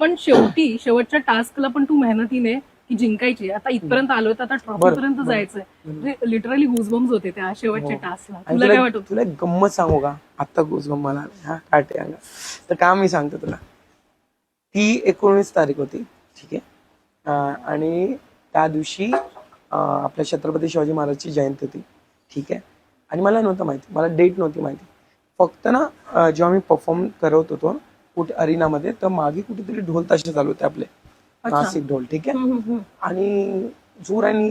पण शेवटच्या टास्कला पण तू मेहनतीने की जिंकायची. आता इथपर्यंत आलोय तर आता ट्रॉफी पर्यंत जायचंय. लिटरली गुजबम्स होते त्या शेवटच्या टास्कला. आणि तुला काय वाटत? तुला एक गंमत सांगू का? आता गुजगम मला हा काटे अंगा. तर का मी सांगतो तुला, ती 19 तारीख होती, ठीक आहे. आणि त्या दिवशी आपल्या छत्रपती शिवाजी महाराजची जयंती होती, ठीक आहे. आणि मला नव्हतं माहिती, मला डेट नव्हती माहिती. फक्त ना जेव्हा मी परफॉर्म करत होतो कुठे अरिनामध्ये, तर मागे कुठेतरी ढोल ताशे चालू होते आपले, नाशिक ढोल, ठीक आहे. आणि जोराने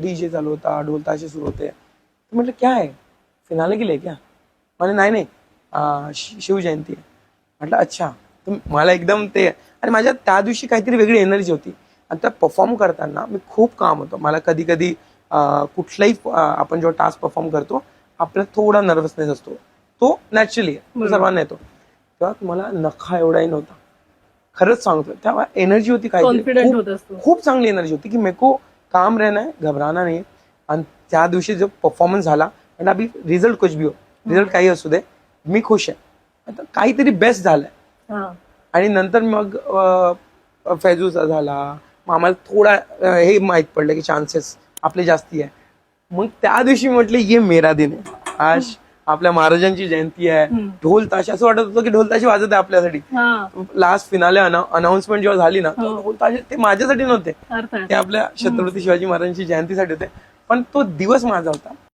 डीजे चालू होता, ढोल ताशे सुरू होते. तर म्हटलं क्या आहे, फिनाले गेले क्या? म्हणे नाही नाही, शिवजयंती आहे. म्हटलं अच्छा. तर मला एकदम ते, आणि माझ्या त्या दिवशी काहीतरी वेगळी एनर्जी होती. आणि त्या परफॉर्म करताना मी खूप काम होतं मला. कधी कधी कुठलाही आपण जेव्हा टास्क परफॉर्म करतो आपल्याला थोडा नर्वसनेस असतो, तो नॅचरली सर्वांना येतो. तेव्हा मला नखा एवढाही नव्हता, खरंच सांगतो. तेव्हा एनर्जी होती कॉन्फिडंट काही, होत खूप चांगली एनर्जी होती की मेको काम रहना है, घबराना नाही. आणि त्या दिवशी जो परफॉर्मन्स झाला, म्हणजे अभि रिझल्ट कुछ भी हो, रिझल्ट काही असू दे, मी खुश आहे. आता काहीतरी बेस्ट झालंय. आणि नंतर मग फैजूचा झाला, मग आम्हाला थोडा हे माहित पडलं की चान्सेस आपले जास्ती आहे. मग त्या दिवशी म्हटलं ये मेरा दिन आहे, आज आपल्या महाराजांची जयंती आहे. ढोल ताशे, असं वाटत होतं की ढोल ताशे वाजत आहे आपल्यासाठी. लास्ट फिनाले अनाउन्समेंट जेव्हा झाली ना, ढोल ताशे ते माझ्यासाठी नव्हते, ते आपल्या छत्रपती शिवाजी महाराजांची जयंतीसाठी होते. पण तो दिवस माझा होता.